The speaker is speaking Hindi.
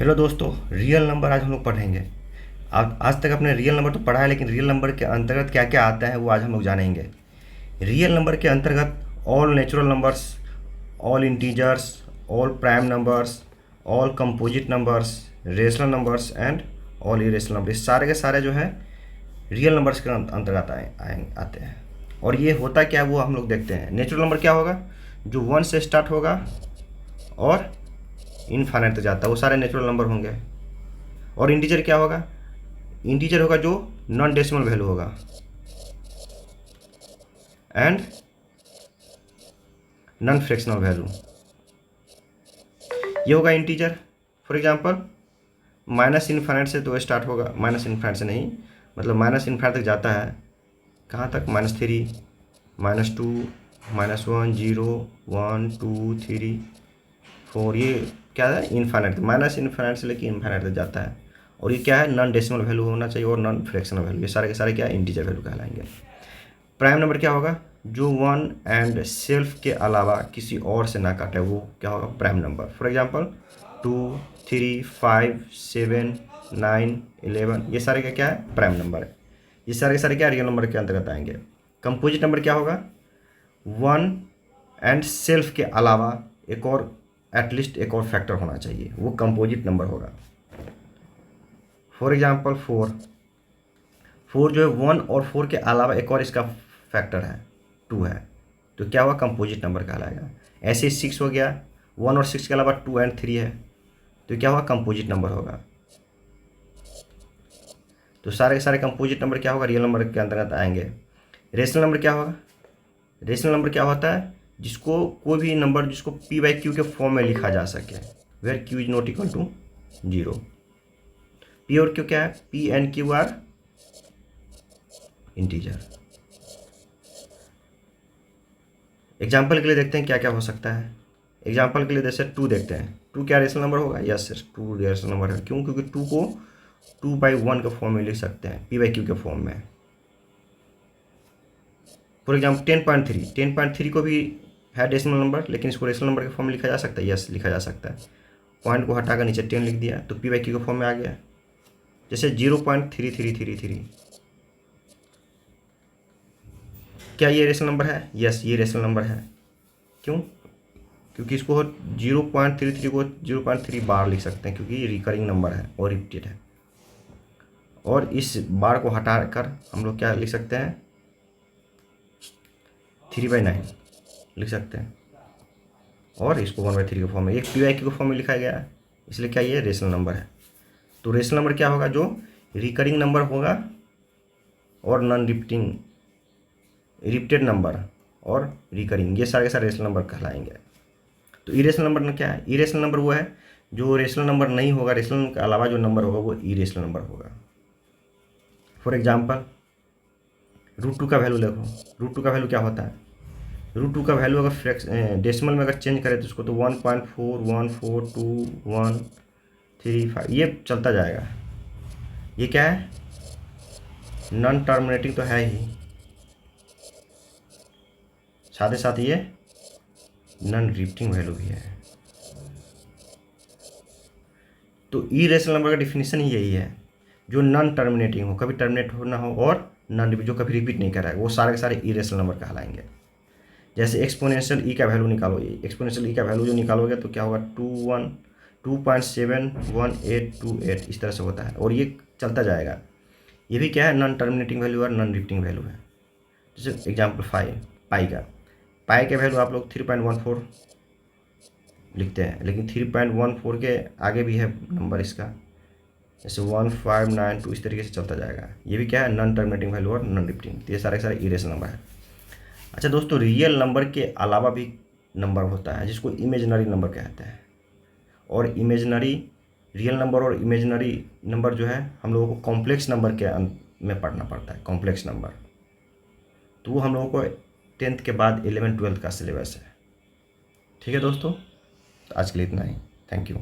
हेलो दोस्तों, रियल नंबर आज हम लोग पढ़ेंगे। आप आज तक अपने रियल नंबर तो पढ़ा है, लेकिन रियल नंबर के अंतर्गत क्या क्या आता है वो आज हम लोग जानेंगे। रियल नंबर के अंतर्गत all natural numbers, all integers, all prime numbers, all composite numbers, rational numbers and all irrational number, सारे के सारे जो है रियल नंबर्स के अंतर्गत आते हैं। और ये होता क्या है वो हम लोग देखते हैं। नेचुरल नंबर क्या होगा? जो 1 से स्टार्ट होगा और इनफाइनाइट तक जाता है, वो सारे नेचुरल नंबर होंगे। और इंटीजर क्या होगा? इंटीजर होगा जो नॉन डेसिमल वैल्यू होगा एंड नॉन फ्रैक्शनल वैल्यू, ये होगा integer. For example minus infinite से तो स्टार्ट होगा, माइनस इनफाइनाइट से नहीं, मतलब माइनस इनफाइनाइट तक जाता है। कहाँ तक? -3, -2, -1, 0, 1, 2, 3, 4, ये क्या है? इनफाइनाइट, माइनस इनफाइनाइट से लेकर इनफाइनाइट तक जाता है। और ये क्या है? नॉन डेसिमल वैल्यू होना चाहिए और नॉन फ्रैक्शनल वैल्यू, ये सारे के सारे क्या है? इंटीजर वैल्यू कहलाएंगे। प्राइम नंबर क्या होगा? जो 1 एंड सेल्फ के अलावा किसी और से ना काटे, वो क्या होगा? Prime number. फॉर एग्जांपल 2, 3, 5, 7, 9, 11, ये सारे क्या है? प्राइम नंबर है। ये सारे के सारे क्या रियल नंबर के अंतर्गत आएंगे। कंपोजिट नंबर क्या होगा? 1 एंड सेल्फ के अलावा एक और, एटलीस्ट एक और फैक्टर होना चाहिए, वो कंपोजिट नंबर होगा। फॉर एग्जांपल 4 जो है 1 और 4 के अलावा एक और इसका फैक्टर है, 2 है, तो क्या हुआ? कंपोजिट नंबर कहलाएगा। ऐसे 6 हो गया, 1 और 6 के अलावा 2 एंड 3 है, तो क्या हुआ? कंपोजिट नंबर होगा। तो सारे के सारे कंपोजिट नंबर क्या होगा? रियल नंबर के अंतर्गत आएंगे। रेशनल नंबर क्या होगा? रेशनल नंबर क्या होता है? जिसको कोई भी नंबर जिसको p/q के फॉर्म में लिखा जा सके, where q is not equal to 0। p और q क्या है? p and q are integer. Example के लिए देखते हैं क्या क्या हो सकता है। एग्जाम्पल के लिए जैसे 2 देखते हैं। 2 क्या रेशनल नंबर होगा? यस सर, 2 रेशनल नंबर है। क्यों? क्योंकि 2 को 2/1 के फॉर्म में लिख सकते हैं, p/q के फॉर्म में। फॉर एग्जाम्पल 10.3 को भी है डेसिमल नंबर, लेकिन इसको रेशनल नंबर के फॉर्म में लिखा जा सकता है। यस, लिखा जा सकता है। पॉइंट को हटाकर नीचे 10 लिख दिया तो p/q के फॉर्म में आ गया। जैसे 0.3333, क्या ये रेशनल नंबर है? यस, ये रेशनल नंबर है। क्यों? क्योंकि इसको 0.33 को 0.3 बार लिख सकते हैं, क्योंकि ये रिकरिंग नंबर है और रिपीटेड है। और इस बार को हटाकर हम लोग क्या लिख सकते हैं? 3/9 लिख सकते हैं। और इसको 1/3 के फॉर्म में, एक p/q के फॉर्म में लिखा गया है, इसलिए क्या ये रेशनल नंबर है। तो रेशनल नंबर क्या होगा? जो रिकरिंग नंबर होगा और नॉन रिपीटेड नंबर और रिकरिंग, ये सारे के सारे रेशनल नंबर कहलाएंगे। तो इरेशनल नंबर क्या है? इरेशनल नंबर वो है जो रेशनल नंबर नहीं होगा, रेशनल के अलावा जो नंबर होगा वो इरेशनल नंबर होगा। फॉर एग्जांपल √2 का वैल्यू देखो। √2 का वैल्यू क्या होता है? √2 का वैल्यू अगर डेसिमल में अगर चेंज करें तो उसको तो 1.414213 ये चलता जाएगा। ये क्या है? नॉन टर्मिनेटिंग तो है ही, साथ ही साथ ये नॉन रिपीटिंग वैल्यू भी है। तो इरेशनल नंबर का डिफिनीशन ही यही है, जो नॉन टर्मिनेटिंग हो, कभी टर्मिनेट होना हो, और नॉन जो कभी रिपीट नहीं कराएगा, वो सारे के सारे इरेशनल नंबर कहलाएंगे। जैसे एक्सपोनेंशियल ई का वैल्यू निकालो, एक्सपोनेंशियल ई का वैल्यू जो निकालोगे तो क्या होगा? 2.71828 इस तरह से होता है, और ये चलता जाएगा। ये भी क्या है? नॉन टर्मिनेटिंग वैल्यू और नॉन रिपीटिंग वैल्यू है। जैसे एग्जाम्पल 5 पाई का वैल्यू आप लोग 3.14 लिखते हैं, लेकिन 3.14 के आगे भी है नंबर इसका, जैसे 1592, इस तरीके से चलता जाएगा। ये भी क्या है? नॉन टर्मिनेटिंग वैल्यू और नॉन रिपीटिंग। तो ये सारे सारे इरेशनल नंबर है। अच्छा दोस्तों, रियल नंबर के अलावा भी नंबर होता है जिसको इमेजिनरी नंबर कहते हैं। और इमेजिनरी, रियल नंबर और इमेजिनरी नंबर जो है हम लोगों को कॉम्प्लेक्स नंबर के में पढ़ना पड़ता है, कॉम्प्लेक्स नंबर। तो वो हम लोगों को 10th के बाद 11th 12th का सिलेबस है। ठीक है दोस्तों, तो आज के लिए इतना ही। Thank you.